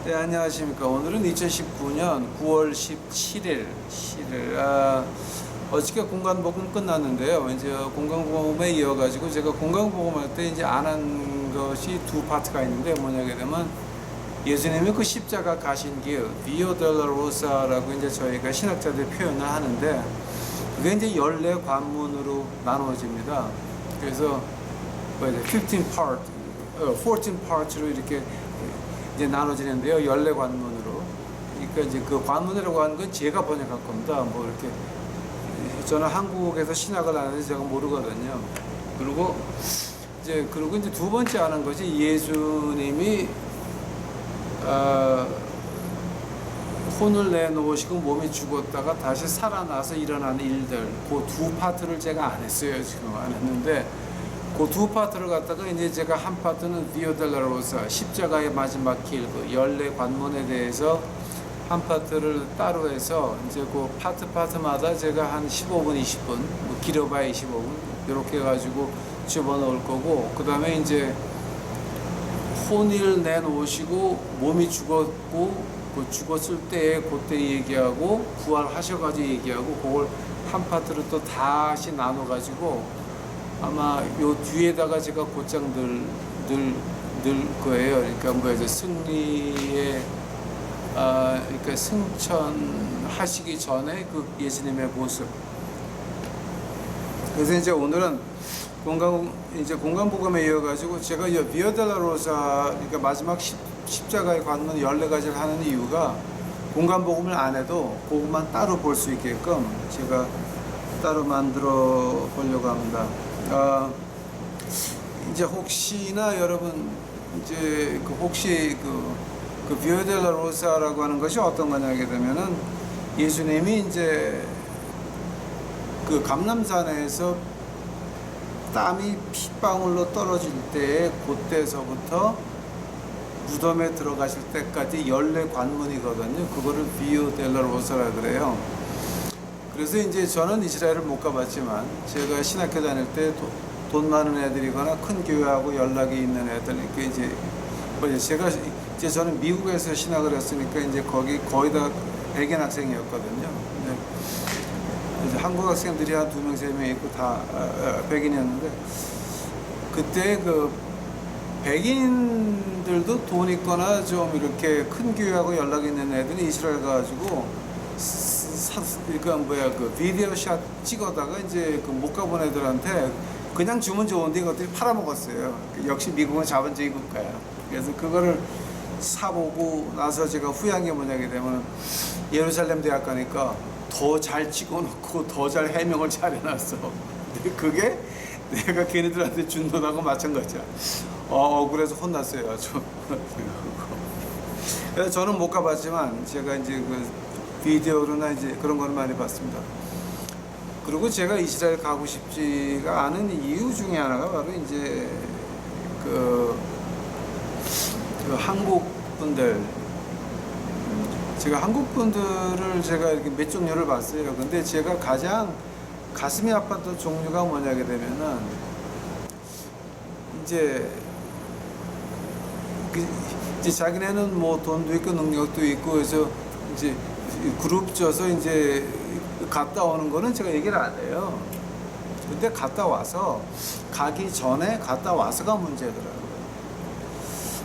네, 안녕하십니까. 오늘은 2019년 9월 17일, 어저께 공간복음 끝났는데요. 이제 공간복음에 이어가지고 제가 공간복음할 때 이제 안 한 것이 두 파트가 있는데 뭐냐게 되면 예수님이 그 십자가 가신 길, 비오 델라로사라고 이제 저희가 신학자들 표현을 하는데 그게 이제 14관문으로 나누어집니다. 그래서 15 part, 14 parts로 이렇게 이제 나눠지는데요. 14관문으로. 그러니까 이제 그 관문이라고 하는 건 제가 번역할 겁니다. 뭐 이렇게 저는 한국에서 신학을 안 해서 제가 모르거든요. 그리고 이제 두 번째 하는 것이 예수님이 혼을 내놓으시고 몸이 죽었다가 다시 살아나서 일어나는 일들, 그 두 파트를 제가 안 했어요. 지금 안 했는데 그 두 파트를 갖다가 이제 제가 한 파트는 비오 델라로사 십자가의 마지막 길, 그 14관문에 대해서 한 파트를 따로 해서 이제 그 파트마다 제가 한 15분, 20분, 뭐 길어봐야 25분 이렇게 해가지고 집어넣을 거고, 그 다음에 이제 혼을 내놓으시고 몸이 죽었고 그 죽었을 때에 그때 얘기하고 부활하셔가지고 얘기하고 그걸 한 파트로 또 다시 나눠가지고 아마 요 뒤에다가 제가 곧장 늘 거예요. 그러니까 뭐 이제 승리의 그러니까 승천하시기 전에 그 예수님의 모습. 그래서 이제 오늘은 공간복음에 이어가지고 제가 비오 델라로사, 그러니까 마지막 십자가의 관문 14가지를 하는 이유가 공간복음을 안 해도 그것만 따로 볼 수 있게끔 제가 따로 만들어 보려고 합니다. 이제 혹시나 여러분 이제 혹시 그 비오 델라로사라고 하는 것이 어떤 거냐게 되면은 예수님이 이제 그 감람산에서 땀이 핏방울로 떨어질 때에 그때서부터 무덤에 들어가실 때까지 14관문이거든요. 그거를 비오 델라로사라 그래요. 그래서 이제 저는 이스라엘을 못 가봤지만 제가 신학교 다닐 때 돈 많은 애들이거나 큰 교회하고 연락이 있는 애들, 제가 이제 저는 미국에서 신학을 했으니까 이제 거기 거의 다 백인 학생이었거든요. 이제 한국 학생들이 한 2명, 3명 있고 다 백인이었는데, 그때 그 백인들도 돈 있거나 좀 이렇게 큰 교회하고 연락이 있는 애들이 이스라엘 가가지고 그 비디오 샷 찍어다가 이제 그 못 가본 애들한테 그냥 주면 좋은데 이것들이 팔아먹었어요. 역시 미국은 자본주의 국가야. 그래서 그거를 사보고 나서 제가 후회한 게 뭐냐게 되면 예루살렘 대학 가니까 더 잘 찍어놓고 더 잘 해명을 잘 해놨어. 근데 그게 내가 걔네들한테 준 돈하고 마찬가지야. 억울해서 혼났어요. 아주. 그래서 저는 못 가봤지만 제가 이제 그 비디오로나 이제 그런 걸 많이 봤습니다. 그리고 제가 이스라엘 가고 싶지가 않은 이유 중에 하나가 바로 이제 그 한국 분들, 제가 한국 분들을 제가 이렇게 몇 종류를 봤어요. 근데 제가 가장 가슴이 아팠던 종류가 뭐냐게 되면은 이제 자기네는 뭐 돈도 있고 능력도 있고 해서 이제 그룹 쪄서 이제 갔다 오는 거는 제가 얘기를 안 해요. 근데 갔다 와서 가기 전에 갔다 와서가 문제더라고요.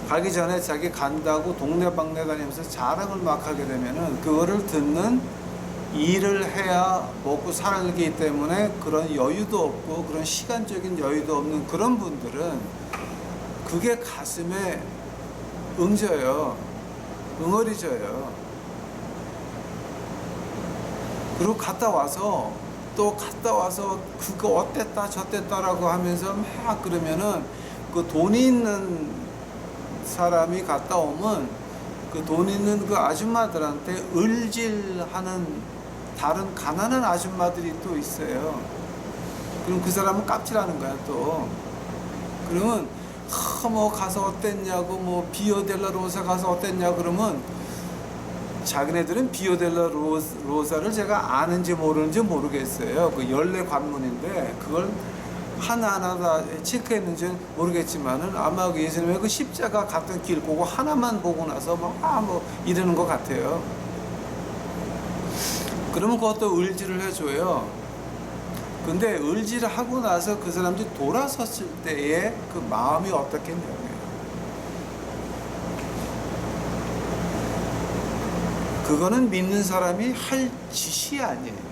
가기 전에 자기 간다고 동네방네 다니면서 자랑을 막 하게 되면은 그거를 듣는, 일을 해야 먹고 살기 때문에 그런 여유도 없고 그런 시간적인 여유도 없는 그런 분들은 그게 가슴에 응져요. 응어리져요. 그리고 갔다 와서 그거 어땠다 저땠다라고 하면서 막 그러면은 그 돈이 있는 사람이 갔다 오면 그 돈 있는 그 아줌마들한테 을질하는 다른 가난한 아줌마들이 또 있어요. 그럼 그 사람은 깝칠하는 거야 또. 그러면 뭐 가서 어땠냐고, 뭐 비오 델라로사 가서 어땠냐 그러면 자기네들은 비오 델라로사를 제가 아는지 모르는지 모르겠어요. 그 14관문인데 그걸 하나하나 다 체크했는지는 모르겠지만은 아마 그 예수님의 그 십자가 갔던 길 그거 하나만 보고 나서 뭐 이러는 것 같아요. 그러면 그것도 을지를 해줘요. 근데 을지를 하고 나서 그 사람들이 돌아섰을 때의 그 마음이 어떻겠냐고요. 그거는 믿는 사람이 할 짓이 아니에요.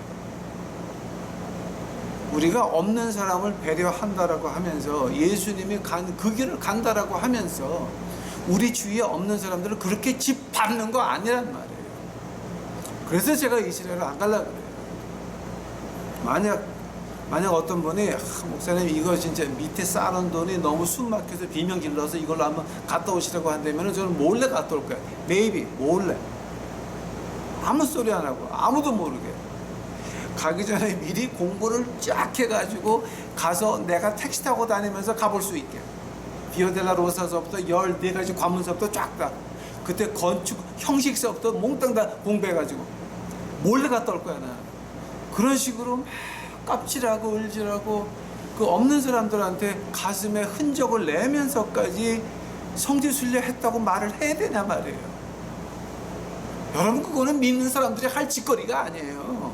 우리가 없는 사람을 배려한다라고 하면서 예수님이 간 그 길을 간다라고 하면서 우리 주위에 없는 사람들을 그렇게 짓밟는 거 아니란 말이에요. 그래서 제가 이스라엘을 안 가려고 그래요. 만약 어떤 분이 목사님 이거 진짜 밑에 쌓아놓은 돈이 너무 숨 막혀서 비명 질러서 이걸로 한번 갔다 오시라고 한다면 저는 몰래 갔다 올 거예요. Maybe 몰래. 아무 소리 안 하고 아무도 모르게 가기 전에 미리 공부를 쫙 해가지고 가서 내가 택시 타고 다니면서 가볼 수 있게 비오델라 로사서부터 14가지 관문서부터 쫙 다 그때 건축 형식서부터 몽땅 다 공부해가지고 몰래 갔다 올 거야. 나 그런 식으로 막 깝질하고 을질하고 그 없는 사람들한테 가슴에 흔적을 내면서까지 성지순례 했다고 말을 해야 되냐 말이에요. 여러분 그거는 믿는 사람들이 할 짓거리가 아니에요.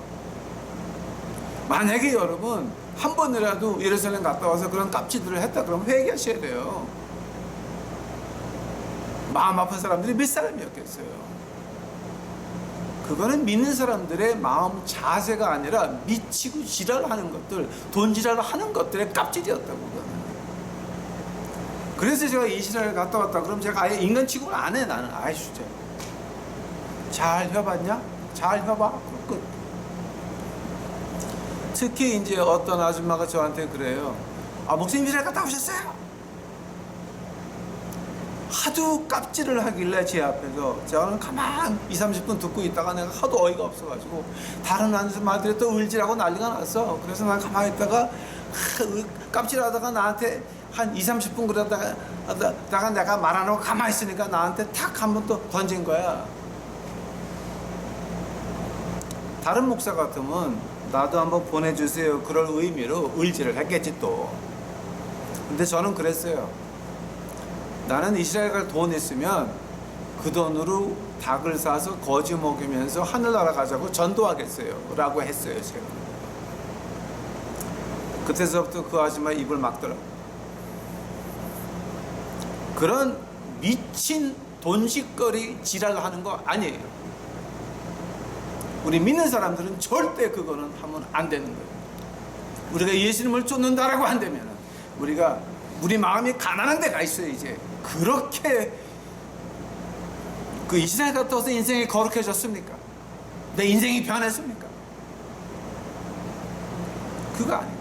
만약에 여러분 한 번이라도 예루살렘 갔다 와서 그런 깝치들을 했다 그러면 회개하셔야 돼요. 마음 아픈 사람들이 몇 사람이었겠어요. 그거는 믿는 사람들의 마음 자세가 아니라 미치고 지랄하는 것들, 돈 지랄하는 것들의 깝질이었다고. 그거는. 그래서 제가 이스라엘 갔다 왔다 그러면 제가 아예 인간 취급을 안 해. 나는 아이 진짜 잘 해봤냐? 잘 해봐. 끝. 특히 이제 어떤 아줌마가 저한테 그래요. 아, 목사님 이스라엘 갔다 오셨어요? 하도 깝질을 하길래 제 앞에서 저는 가만 20-30분 듣고 있다가 내가 하도 어이가 없어가지고 다른 아줌마들이 또 을질하고 난리가 났어. 그래서 난 가만히 있다가 깝질하다가 나한테 한 20-30분 그러다가 내가 말 안 하고 가만히 있으니까 나한테 탁 한 번 또 던진 거야. 다른 목사 같으면 나도 한번 보내주세요 그럴 의미로 을지를 했겠지 또. 근데 저는 그랬어요. 나는 이스라엘 갈 돈 있으면 그 돈으로 닭을 사서 거지 먹이면서 하늘나라 가자고 전도하겠어요 라고 했어요. 제가 그때서부터 그 아줌마 입을 막더라고. 그런 미친 돈식거리 지랄하는 거 아니에요. 우리 믿는 사람들은 절대 그거는 하면 안 되는 거예요. 우리가 예수님을 쫓는다라고 한다면 우리 마음이 가난한 데가 있어요. 이제 그렇게 그 이스라엘 갔다 와서 인생이 거룩해졌습니까? 내 인생이 변했습니까? 그거 아니에요.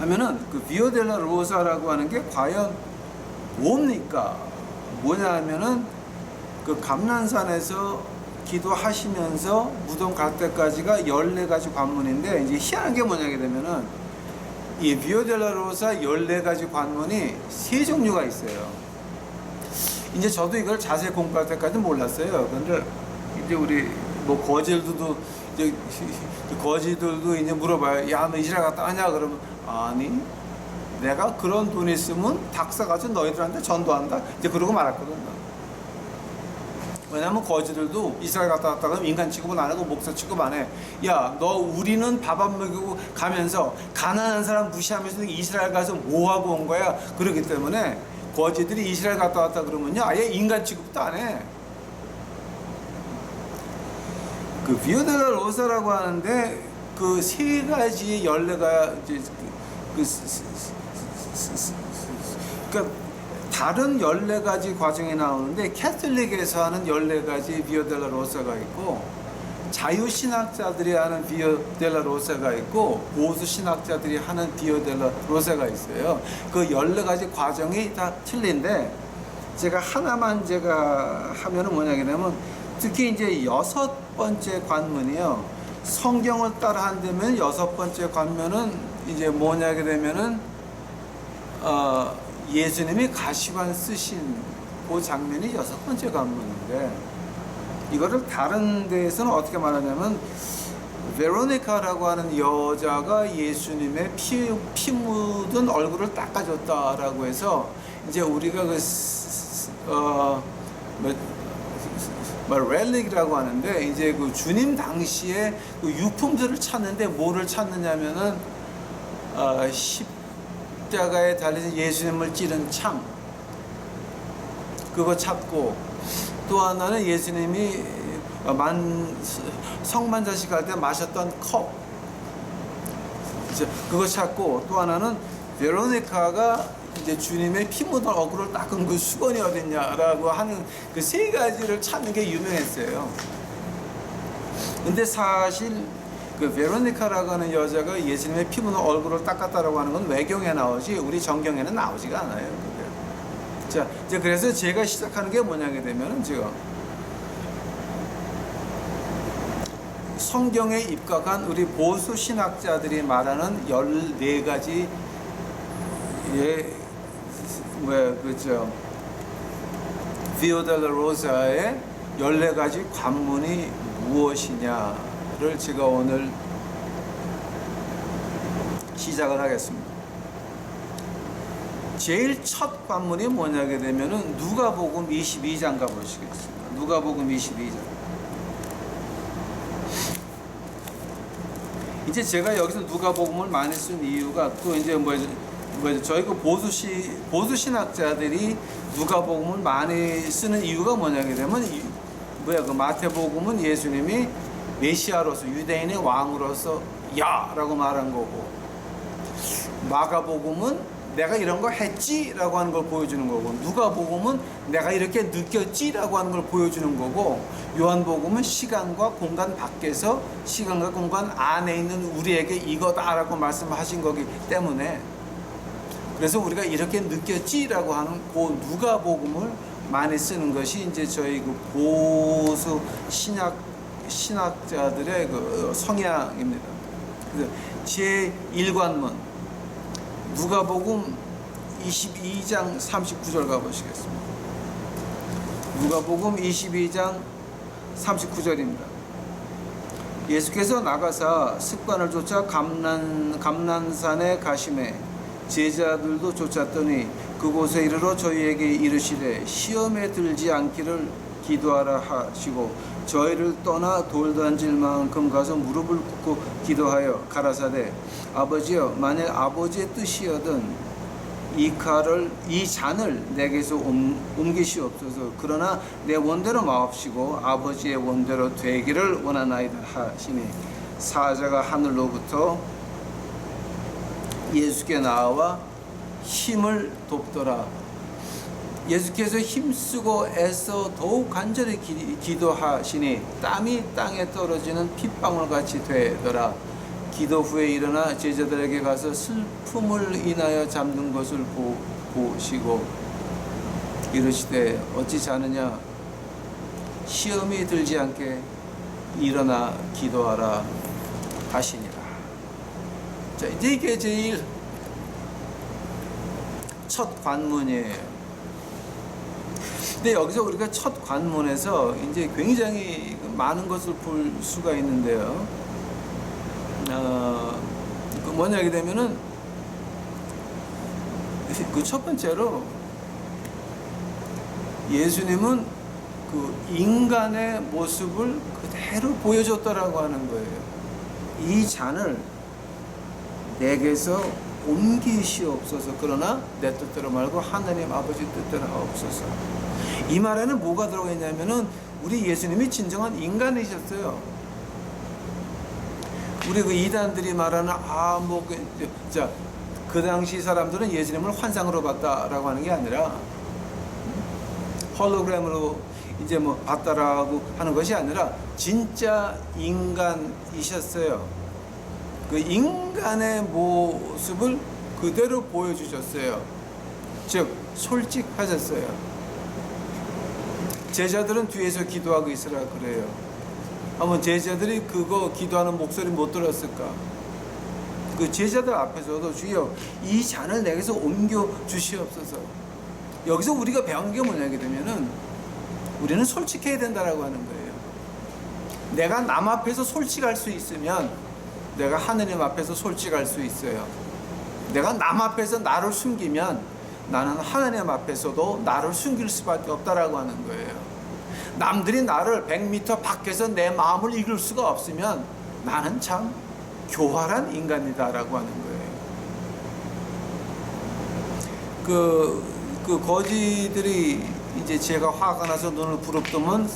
하면은 그 비오델라 로사라고 하는 게 과연 뭡니까? 뭐냐 하면은 그 감난산에서 기도하시면서 무덤 갈 때까지가 14가지 관문인데, 이제 희한한 게 뭐냐게 되면은 이 비오델라 로사 14가지 관문이 3종류가 있어요. 이제 저도 이걸 자세히 공부할 때까지는 몰랐어요. 근데 이제 우리 뭐 거지들도 이제 물어봐요. 야, 너 이스라엘 갔다 왔냐? 그러면 아니, 내가 그런 돈 있으면 닭 사가지고 너희들한테 전도한다. 이제 그러고 말았거든요. 왜냐면 거지들도 이스라엘 갔다 왔다 그러면 인간 취급은 안 하고 목사 취급 안 해. 야, 너 우리는 밥 안 먹이고 가면서 가난한 사람 무시하면서 이스라엘 가서 뭐 하고 온 거야? 그러기 때문에 거지들이 이스라엘 갔다 왔다 그러면요 아예 인간 취급도 안 해. 그 비오델라 로사라고 하는데 그 3가지 14가 이제 그러니까 다른 14가지 과정이 나오는데 캐톨릭에서 하는 14가지 비오델라 로사가 있고, 자유신학자들이 하는 비오델라 로사가 있고, 보수신학자들이 하는 비오델라 로사가 있어요. 그 14가지 과정이 다 틀린데 제가 하나만 제가 하면은 뭐냐면, 특히 이제 6번째 관문이요, 성경을 따라 한다면 6번째 관문은 이제 뭐냐게 되면은 예수님이 가시관 쓰신 그 장면이 6번째 관문인데, 이거를 다른 데에서는 어떻게 말하냐면 베로니카라고 하는 여자가 예수님의 피 묻은 얼굴을 닦아줬다라고 해서 이제 우리가 렐릭이라고 하는데 이제 그 주님 당시에 그 유품들을 찾는데 뭐를 찾느냐면은 십자가에 달린 예수님을 찌른 창 그거 찾고 또 하나는 예수님이 성만자식 할 때 마셨던 컵 그거 찾고 또 하나는 베로니카가 이제 주님의 피 묻은 얼굴을 닦은 그 수건이 어딨냐라고 하는 그 세 가지를 찾는 게 유명했어요. 근데 사실 그 베로니카라고 하는 여자가 예수님의 피 묻은 얼굴을 닦았다라고 하는 건 외경에 나오지 우리 정경에는 나오지가 않아요. 자, 이제 그래서 제가 시작하는 게 뭐냐게 되면은 지금 성경에 입각한 우리 보수 신학자들이 말하는 14가지 비오 델라 로사의 14가지 관문이 무엇이냐를 제가 오늘 시작을 하겠습니다. 제일 첫 관문이 뭐냐게 되면은 누가복음 22장 가보시겠습니다. 누가복음 22장. 이제 제가 여기서 누가복음을 많이 쓴 이유가 또 이제 저희 그 보수 신학자들이 누가복음을 많이 쓰는 이유가 뭐냐게 되면 그 마태복음은 예수님이 메시아로서 유대인의 왕으로서 야라고 말한 거고 마가복음은 내가 이런 거 했지라고 하는 걸 보여주는 거고 누가복음은 내가 이렇게 느꼈지라고 하는 걸 보여주는 거고 요한복음은 시간과 공간 밖에서 시간과 공간 안에 있는 우리에게 이거다라고 말씀하신 거기 때문에 그래서 우리가 이렇게 느꼈지라고 하는 그 누가복음을 많이 쓰는 것이 이제 저희 그 보수 신학자들의 그 성향입니다. 제 1관문 누가복음 22장 39절 가보시겠습니다. 누가복음 22장 39절입니다. 예수께서 나가사 습관을 쫓아 감난산에 가심에 제자들도 쫓았더니 그곳에 이르러 저희에게 이르시되 시험에 들지 않기를 기도하라 하시고 저희를 떠나 돌 던질 만큼 가서 무릎을 꿇고 기도하여 가라사대 아버지여 만일 아버지의 뜻이여든 이 잔을 내게서 옮기시옵소서. 그러나 내 원대로 마옵시고 아버지의 원대로 되기를 원하나이다 하시니 사자가 하늘로부터 예수께 나와 힘을 돕더라. 예수께서 힘쓰고 애써 더욱 간절히 기도하시니 땀이 땅에 떨어지는 핏방울같이 되더라. 기도 후에 일어나 제자들에게 가서 슬픔을 인하여 잠든 것을 보시고 이르시되 어찌 자느냐 시험이 들지 않게 일어나 기도하라 하시니라. 자, 이제 이게 제일 첫 관문이에요. 근데 여기서 우리가 첫 관문에서 이제 굉장히 많은 것을 볼 수가 있는데요. 그 뭐냐게 되면은 그 첫 번째로 예수님은 그 인간의 모습을 그대로 보여줬다라고 하는 거예요. 이 잔을 내게서 옮기시옵소서. 그러나 내 뜻대로 말고 하나님 아버지 뜻대로 하옵소서. 이 말에는 뭐가 들어가 있냐면은 우리 예수님이 진정한 인간이셨어요. 우리 그 이단들이 말하는 그 당시 사람들은 예수님을 환상으로 봤다라고 하는 게 아니라 홀로그램으로 이제 봤다라고 하는 것이 아니라 진짜 인간이셨어요. 그 인간의 모습을 그대로 보여주셨어요. 즉 솔직하셨어요. 제자들은 뒤에서 기도하고 있으라 그래요. 아마 제자들이 그거 기도하는 목소리 못 들었을까? 그 제자들 앞에서도 주여 이 잔을 내게서 옮겨 주시옵소서. 여기서 우리가 배운 게 뭐냐게 되면은 우리는 솔직해야 된다라고 하는 거예요. 내가 남 앞에서 솔직할 수 있으면 내가 하느님 앞에서 솔직할 수 있어요. 내가 남 앞에서 나를 숨기면 나는 하나님 앞에서도 나를 숨길 수밖에 없다라고 하는 거예요. 남들이 나를 100m 밖에서 내 마음을 읽을 수가 없으면 나는 참 교활한 인간이다라고 하는 거예요. 그 거지들이 이제 제가 화가 나서 눈을 부릅뜨면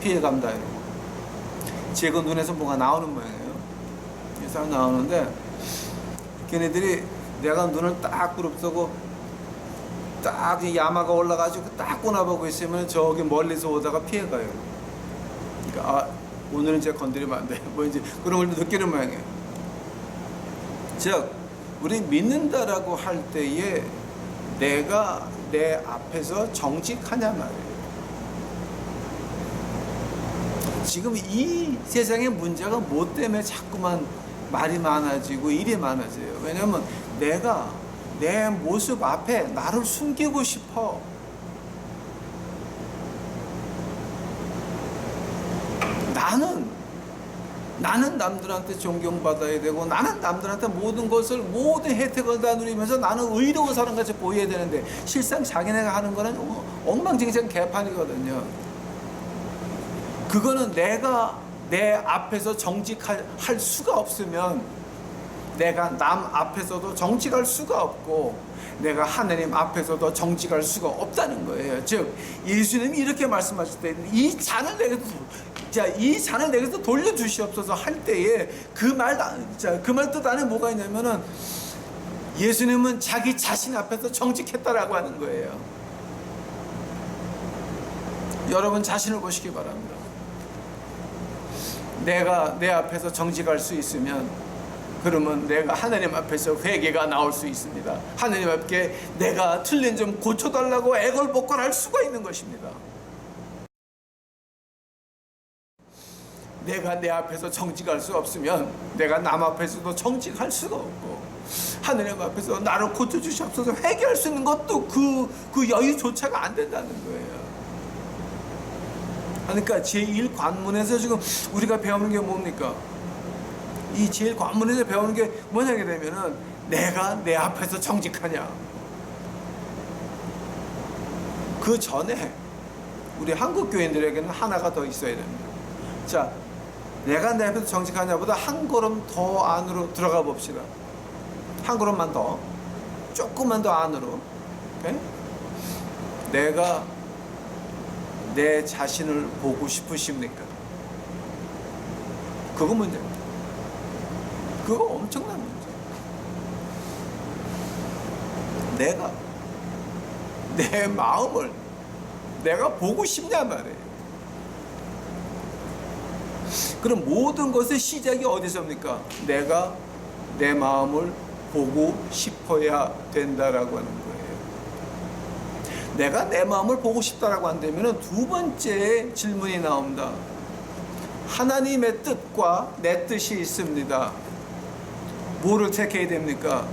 피해간다 이러고, 제가 눈에서 뭐가 나오는 모양이에요. 그래서 나오는데 걔네들이 내가 눈을 딱 부릅뜨고 딱 야마가 올라가지고 딱 꼬나보고 있으면 저기 멀리서 오다가 피해가요. 그러니까 아, 오늘은 제가 건드리면 안 돼. 뭐 이제 그런 걸 느끼는 모양이에요. 즉 우리 믿는다라고 할 때에 내가 내 앞에서 정직하냐 말이에요. 지금 이 세상의 문제가 뭐 때문에 자꾸만 말이 많아지고 일이 많아져요. 왜냐면 내가 내 모습 앞에 나를 숨기고 싶어. 나는 남들한테 존경받아야 되고, 나는 남들한테 모든 혜택을 다 누리면서 나는 의로운 사람같이 보여야 되는데, 실상 자기네가 하는 거는 엉망진창 개판이거든요. 그거는 내가 내 앞에서 정직할 수가 없으면 내가 남 앞에서도 정직할 수가 없고 내가 하나님 앞에서도 정직할 수가 없다는 거예요. 즉 예수님이 이렇게 말씀하실 때 이 잔을 내게서 돌려주시옵소서 할 때에 그 말 뜻 안에 뭐가 있냐면은 예수님은 자기 자신 앞에서 정직했다라고 하는 거예요. 여러분 자신을 보시기 바랍니다. 내가 내 앞에서 정직할 수 있으면 그러면 내가 하나님 앞에서 회개가 나올 수 있습니다. 하나님 앞에 내가 틀린 점 고쳐달라고 애걸복걸할 수가 있는 것입니다. 내가 내 앞에서 정직할 수 없으면 내가 남 앞에서도 정직할 수가 없고 하나님 앞에서 나를 고쳐주시옵소서 회개할 수 있는 것도 그 여유조차가 안 된다는 거예요. 그러니까 제1관문에서 지금 우리가 배우는 게 뭡니까? 이 제1관문에서 배우는 게 뭐냐게 되면은 내가 내 앞에서 정직하냐. 그 전에 우리 한국 교인들에게는 하나가 더 있어야 됩니다. 자, 내가 내 앞에서 정직하냐보다 한 걸음 더 안으로 들어가 봅시다. 한 걸음만 더, 조금만 더 안으로. 오케이? 내가 내 자신을 보고 싶으십니까? 그거 문제입니다. 그거 엄청난 문제. 내가 내 마음을 내가 보고 싶냐 말이에요. 그럼 모든 것의 시작이 어디서입니까? 내가 내 마음을 보고 싶어야 된다라고 하는 거예요. 내가 내 마음을 보고 싶다라고 한다면 두 번째 질문이 나옵니다. 하나님의 뜻과 내 뜻이 있습니다. 뭐를 택해야 됩니까?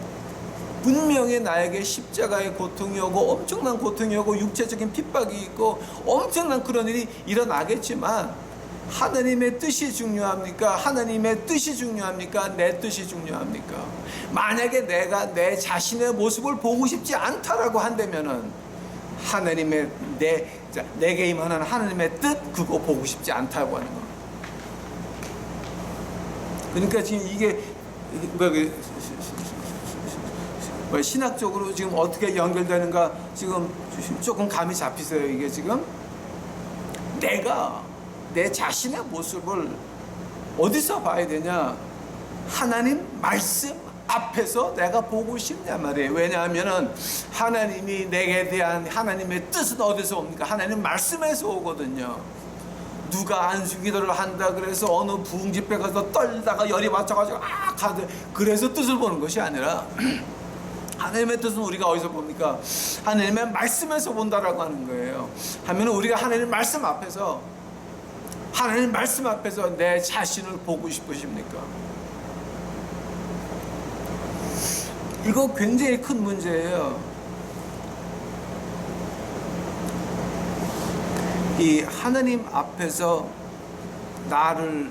분명히 나에게 십자가의 고통이 오고 엄청난 고통이 오고 육체적인 핍박이 있고 엄청난 그런 일이 일어나겠지만 하나님의 뜻이 중요합니까? 하나님의 뜻이 중요합니까? 내 뜻이 중요합니까? 만약에 내가 내 자신의 모습을 보고 싶지 않다라고 한다면은 하나님의 내게 임하는 하나님의 뜻 그거 보고 싶지 않다고 하는 거. 그러니까 지금 이게 신학적으로 지금 어떻게 연결되는가 지금 조금 감이 잡히세요. 이게 지금 내가 내 자신의 모습을 어디서 봐야 되냐? 하나님 말씀 앞에서 내가 보고 싶냐 말이에요. 왜냐하면은 하나님이 내게 대한 하나님의 뜻은 어디서 옵니까? 하나님 말씀에서 오거든요. 누가 안수기도를 한다 그래서 어느 부흥집회 가서 떨다가 열이 받쳐가지고 그래서 뜻을 보는 것이 아니라 하나님의 뜻은 우리가 어디서 봅니까? 하나님의 말씀에서 본다라고 하는 거예요. 하면 우리가 하나님 말씀 앞에서 내 자신을 보고 싶으십니까? 이거 굉장히 큰 문제예요. 이 하나님 앞에서 나를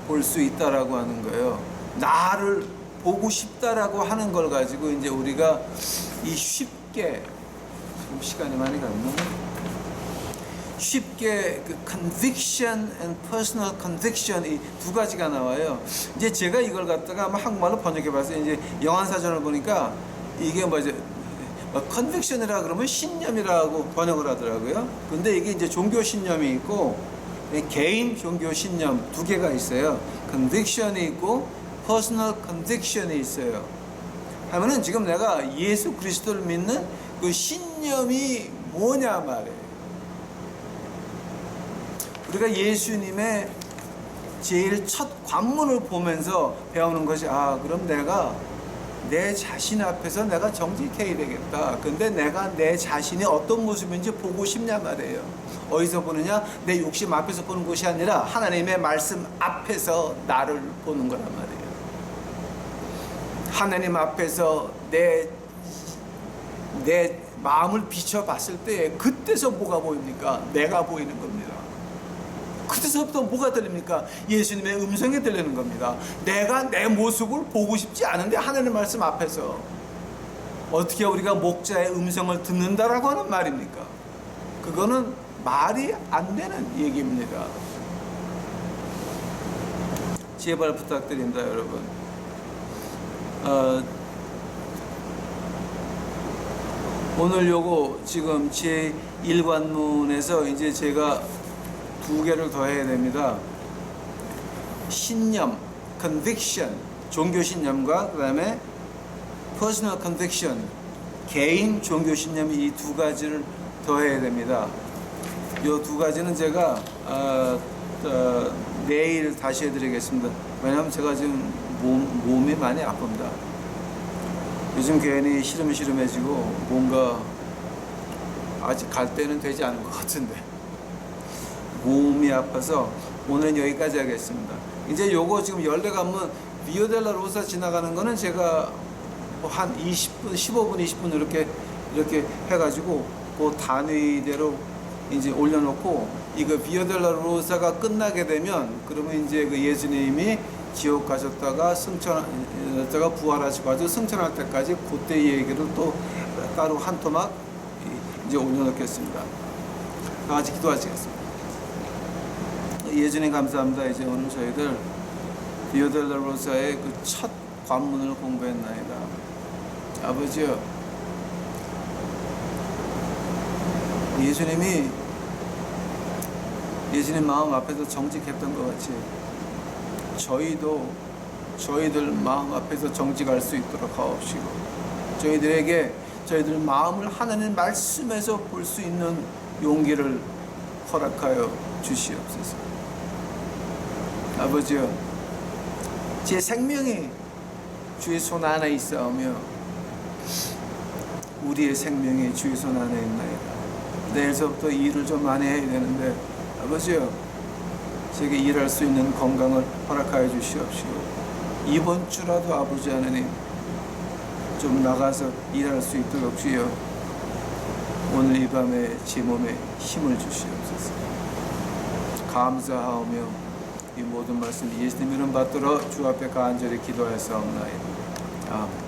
볼 수 있다라고 하는 거예요. 나를 보고 싶다라고 하는 걸 가지고 이제 우리가 이 쉽게, 좀 시간이 많이 갔나? 쉽게 그 conviction and personal conviction 이 두 가지가 나와요. 이제 제가 이걸 갖다가 한국말로 번역해 봤어요. 이제 영한사전을 보니까 이게 뭐지? 컨빅션이라 그러면 신념이라고 번역을 하더라고요. 근데 이게 이제 종교 신념이 있고 개인 종교 신념 두 개가 있어요. 컨빅션이 있고 퍼스널 컨빅션이 있어요. 하면은 지금 내가 예수 그리스도를 믿는 그 신념이 뭐냐 말이에요. 우리가 예수님의 제일 첫 관문을 보면서 배우는 것이 그럼 내가 내 자신 앞에서 내가 정직해야 되겠다. 근데 내가 내 자신이 어떤 모습인지 보고 싶냐 말이에요. 어디서 보느냐? 내 욕심 앞에서 보는 것이 아니라 하나님의 말씀 앞에서 나를 보는 거란 말이에요. 하나님 앞에서 내 마음을 비춰봤을 때 그때서 뭐가 보입니까? 내가 보이는 겁니다. 그때서부터 뭐가 들립니까? 예수님의 음성이 들리는 겁니다. 내가 내 모습을 보고 싶지 않은데 하나님 말씀 앞에서 어떻게 우리가 목자의 음성을 듣는다라고 하는 말입니까? 그거는 말이 안 되는 얘기입니다. 제발 부탁드립니다, 여러분. 오늘 요거 지금 제 1관문에서 이제 제가 두 개를 더 해야 됩니다. 신념, conviction, 종교 신념과 그 다음에 personal conviction, 개인 종교 신념 이 두 가지를 더 해야 됩니다. 이 두 가지는 제가 내일 다시 해드리겠습니다. 왜냐하면 제가 지금 몸이 많이 아픕니다. 요즘 괜히 시름시름해지고 뭔가 아직 갈 때는 되지 않은 것 같은데 몸이 아파서 오늘은 여기까지 하겠습니다. 이제 요거 지금 14관문 비오 델라 로사 지나가는 거는 제가 한 20분, 15분, 20분 이렇게 해가지고 그 단위대로 이제 올려놓고 이거 비오 델라 로사가 끝나게 되면 그러면 이제 그 예수님이 지옥 가셨다가 승천하다가 부활하시고 아주 승천할 때까지 그때 얘기를 또 따로 한 토막 이제 올려놓겠습니다. 다 같이 기도하시겠습니다. 예수님 감사합니다. 이제 오늘 저희들 비오 델라 로사의 그 첫 관문을 공부했나이다. 아버지요, 예수님 마음 앞에서 정직했던 것 같이 저희들 마음 앞에서 정직할 수 있도록 하옵시고 저희들 마음을 하나님 말씀에서 볼 수 있는 용기를 허락하여 주시옵소서. 아버지요, 제 생명이 주의 손 안에 있사오며 우리의 생명이 주의 손 안에 있나이다. 내일서부터 일을 좀 많이 해야 되는데 아버지요, 제게 일할 수 있는 건강을 허락하여 주시옵시고 이번 주라도 아버지 하나님 좀 나가서 일할 수 있도록 주여 오늘 이 밤에 제 몸에 힘을 주시옵소서. 감사하오며 이 모든 말씀 예수님 이름 받들어 주 앞에 간절히 기도하였사옵나이다. 아멘.